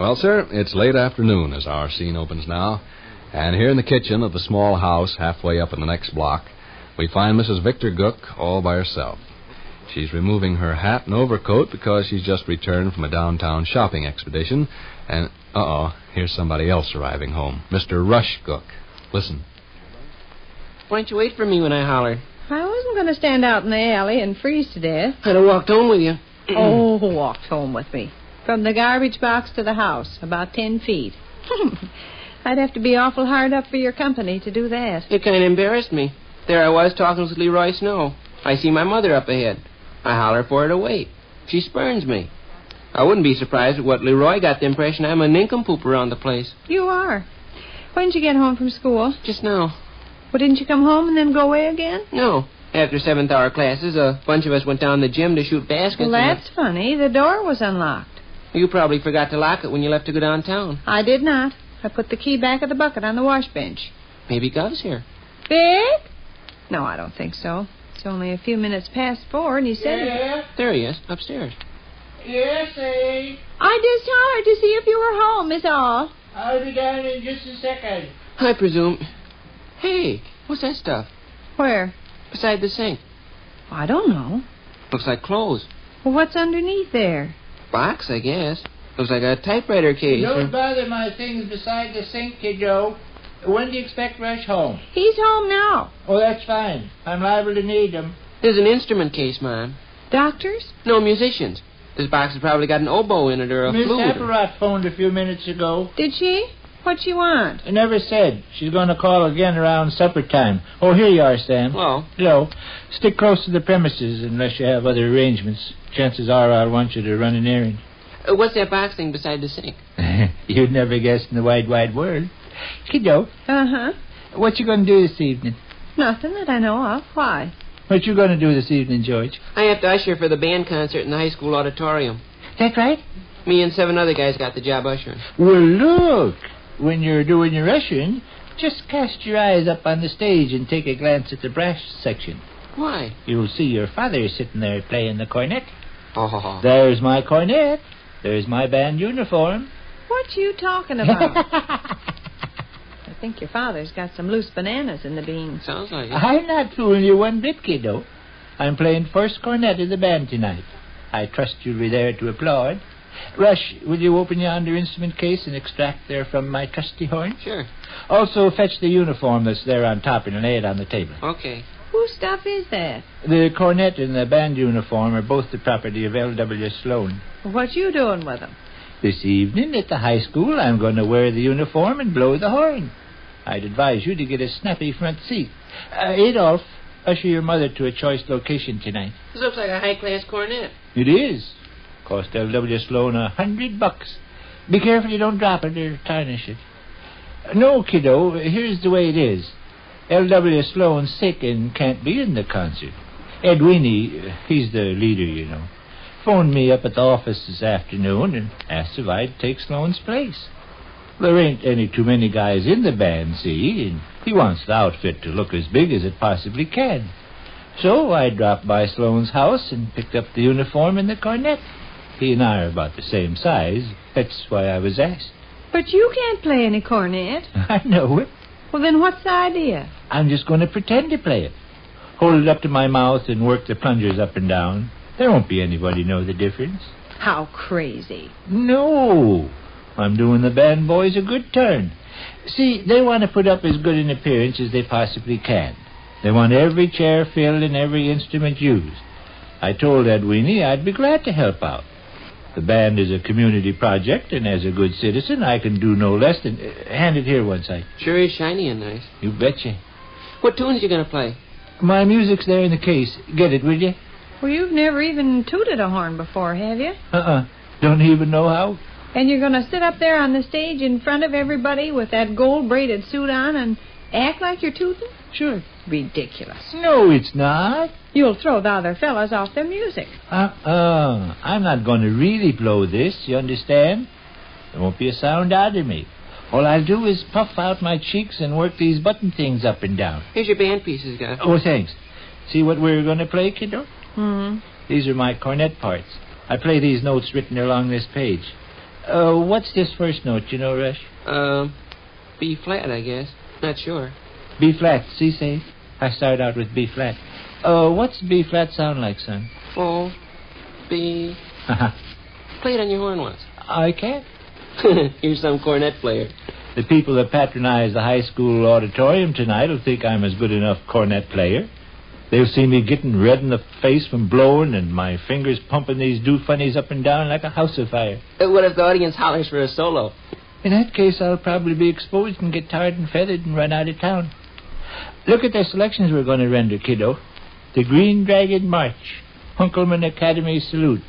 Well, sir, it's late afternoon as our scene opens now. And here in the kitchen of the small house halfway up in the next block, we find Mrs. Victor Gook all by herself. She's removing her hat and overcoat because she's just returned from a downtown shopping expedition. And, here's somebody else arriving home. Mr. Rush Gook. Listen. Why didn't you wait for me when I hollered? I wasn't going to stand out in the alley and freeze to death. I'd have walked home with you. Walked home with me. From the garbage box to the house, about 10 feet. I'd have to be awful hard up for your company to do that. It kind of embarrassed me. There I was talking with Leroy Snow. I see my mother up ahead. I holler for her to wait. She spurns me. I wouldn't be surprised at what Leroy got the impression I'm a nincompoop around the place. You are. When did you get home from school? Just now. Well, didn't you come home and then go away again? No. After 7th-hour classes, a bunch of us went down to the gym to shoot baskets. Well, that's funny. The door was unlocked. You probably forgot to lock it when you left to go downtown. I did not. I put the key back of the bucket on the wash bench. Maybe Gov's here. Vic? No, I don't think so. It's only a few minutes past 4, and he said... Yeah? There he is, upstairs. Yes, Abe. I just hollered to see if you were home, is all. I'll be down in just a second. I presume... Hey, what's that stuff? Where? Beside the sink. I don't know. Looks like clothes. Well, what's underneath there? Box, I guess. Looks like a typewriter case. Don't bother my things beside the sink, kiddo. When do you expect Rush home? He's home now. Oh, that's fine. I'm liable to need them. There's an instrument case, Mom. Doctors? No, musicians. This box has probably got an oboe in it or a Miss flute. Apparat phoned a few minutes ago. Did she? What'd she want? I never said. She's going to call again around supper time. Oh, here you are, Sam. Hello. Hello. Stick close to the premises unless you have other arrangements. Chances are I'll want you to run an errand. What's that box thing beside the sink? You'd never guess in the wide, wide world. Kiddo. Uh-huh. What you going to do this evening? Nothing that I know of. Why? What you going to do this evening, George? I have to usher for the band concert in the high school auditorium. That right? Me and 7 other guys got the job ushering. Well, look. When you're doing your ushering, just cast your eyes up on the stage and take a glance at the brass section. Why? You'll see your father sitting there playing the cornet. Oh. There's my cornet. There's my band uniform. What you talking about? I think your father's got some loose bananas in the beans. Sounds like it. I'm not fooling you one bit, kiddo. I'm playing first cornet in the band tonight. I trust you'll be there to applaud. Rush, will you open yonder instrument case and extract therefrom my trusty horn? Sure. Also, fetch the uniform that's there on top and lay it on the table. Okay. Whose stuff is that? The cornet and the band uniform are both the property of L.W. Sloan. What you doing with them? This evening at the high school, I'm going to wear the uniform and blow the horn. I'd advise you to get a snappy front seat. Adolph, usher your mother to a choice location tonight. This looks like a high-class cornet. It is. Cost L.W. Sloan $100. Be careful you don't drop it or tarnish it. No, kiddo, here's the way it is. L.W. Sloan's sick and can't be in the concert. Ed Weenie, he's the leader, you know, phoned me up at the office this afternoon and asked if I'd take Sloan's place. There ain't any too many guys in the band, see, and he wants the outfit to look as big as it possibly can. So I dropped by Sloan's house and picked up the uniform and the cornet. He and I are about the same size. That's why I was asked. But you can't play any cornet. I know it. Well, then what's the idea? I'm just going to pretend to play it. Hold it up to my mouth and work the plungers up and down. There won't be anybody know the difference. How crazy. No. I'm doing the band boys a good turn. See, they want to put up as good an appearance as they possibly can. They want every chair filled and every instrument used. I told Ed Weenie I'd be glad to help out. The band is a community project, and as a good citizen, I can do no less than... hand it here one side. Sure is shiny and nice. You betcha. What tunes you going to play? My music's there in the case. Get it, will you? Well, you've never even tooted a horn before, have you? Don't even know how. And you're going to sit up there on the stage in front of everybody with that gold-braided suit on and act like you're tooting? Sure. Ridiculous. No, it's not. You'll throw the other fellas off their music. I'm not going to really blow this, you understand? There won't be a sound out of me. All I'll do is puff out my cheeks and work these button things up and down. Here's your band pieces, guy. Oh, thanks. See what we're going to play, kiddo? Mm-hmm. These are my cornet parts. I play these notes written along this page. What's this first note, you know, Rush? B flat, I guess. Not sure. B flat, see, Sade? I started out with B flat. What's B flat sound like, son? Oh, B. Play it on your horn once. I can't. You're some cornet player. The people that patronize the high school auditorium tonight will think I'm as good enough cornet player. They'll see me getting red in the face from blowing and my fingers pumping these do-funnies up and down like a house afire. What if the audience hollers for a solo? In that case, I'll probably be exposed and get tarred and feathered and run out of town. Look at the selections we're going to render, kiddo. The Green Dragon March, Hunkelman Academy Salute,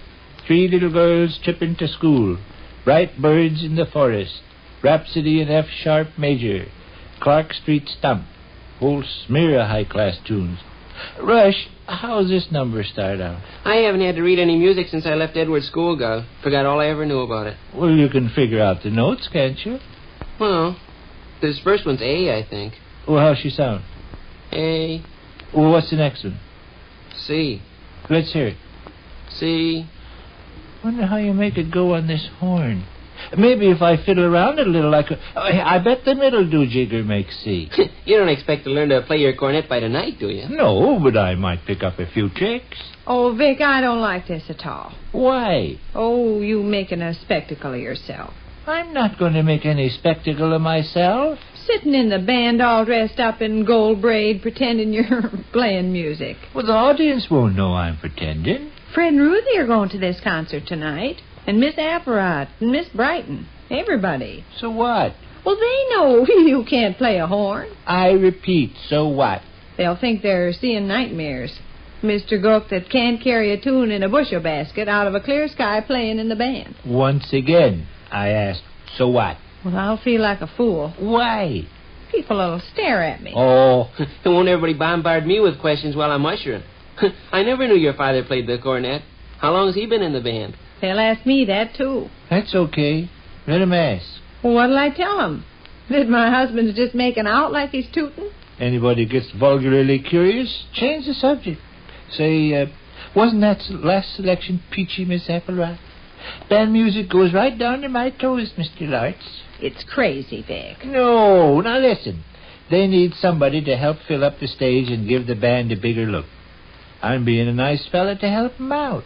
Three Little Girls Tripping to School, Bright Birds in the Forest, Rhapsody in F sharp major, Clark Street Stump, whole smear of high-class tunes. Rush, how's this number start out? I haven't had to read any music since I left Edward's school, Gal. Forgot all I ever knew about it. Well, you can figure out the notes, can't you? Well, this first one's A, I think. Well, how's she sound? A. Well, what's the next one? C. Let's hear it. C. Wonder how you make it go on this horn. Maybe if I fiddle around it a little, I could... I bet the middle do-jigger makes C. You don't expect to learn to play your cornet by tonight, do you? No, but I might pick up a few tricks. Oh, Vic, I don't like this at all. Why? Oh, you making a spectacle of yourself. I'm not going to make any spectacle of myself. Sitting in the band all dressed up in gold braid, pretending you're playing music. Well, the audience won't know I'm pretending. Fred and Ruthie are going to this concert tonight. And Miss Apparat and Miss Brighton. Everybody. So what? Well, they know you can't play a horn. I repeat, so what? They'll think they're seeing nightmares. Mr. Gook that can't carry a tune in a bushel basket out of a clear sky playing in the band. Once again, I asked, so what? Well, I'll feel like a fool. Why? People will stare at me. Oh. Won't everybody bombard me with questions while I'm ushering? I never knew your father played the cornet. How long has he been in the band? They'll ask me that, too. That's okay. Let 'em ask. Well, what'll I tell 'em? That my husband's just making out like he's tooting? Anybody gets vulgarly curious, change the subject. Say, wasn't that last selection peachy, Miss Apparat? Band music goes right down to my toes, Mr. Lartz. It's crazy, Vic. No, now listen. They need somebody to help fill up the stage and give the band a bigger look. I'm being a nice fella to help 'em out.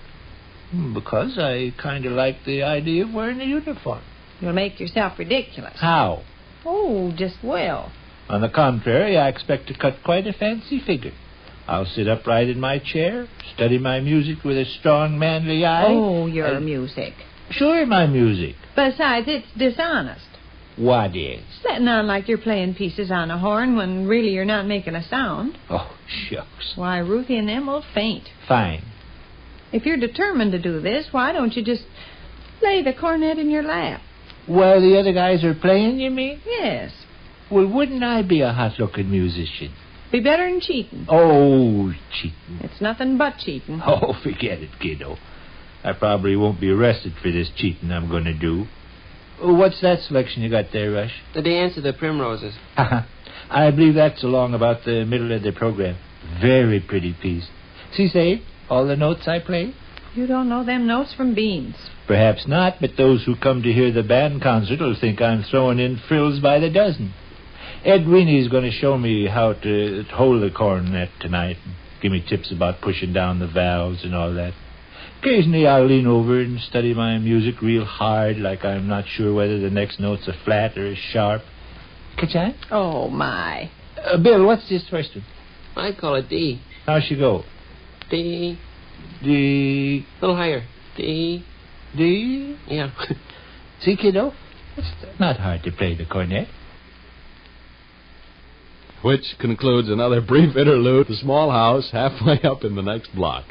Because I kind of like the idea of wearing a uniform. You'll make yourself ridiculous. How? Oh, just well. On the contrary, I expect to cut quite a fancy figure. I'll sit upright in my chair, study my music with a strong, manly eye. Oh, your music. Sure, my music. Besides, it's dishonest. What is? Letting on like you're playing pieces on a horn when really you're not making a sound. Oh, shucks. Why, Ruthie and them will faint. Fine. If you're determined to do this, why don't you just lay the cornet in your lap? While the other guys are playing, you mean? Yes. Well, wouldn't I be a hot-looking musician? Be better than cheating. Oh, cheating. It's nothing but cheating. Oh, forget it, kiddo. I probably won't be arrested for this cheating I'm going to do. Oh, what's that selection you got there, Rush? The Dance of the Primroses. I believe that's along about the middle of the program. Very pretty piece. See, Sade, all the notes I play? You don't know them notes from beans. Perhaps not, but those who come to hear the band concert will think I'm throwing in frills by the dozen. Ed Weeney's going to show me how to hold the cornet tonight and give me tips about pushing down the valves and all that. Occasionally I'll lean over and study my music real hard, like I'm not sure whether the next note's a flat or a sharp. Catch on? Oh, my. Bill, what's this first one? I'd call it D. How's she go? D. D. A little higher. D. D. Yeah. See, kiddo? It's not hard to play the cornet. Which concludes another brief interlude. The small house halfway up in the next block.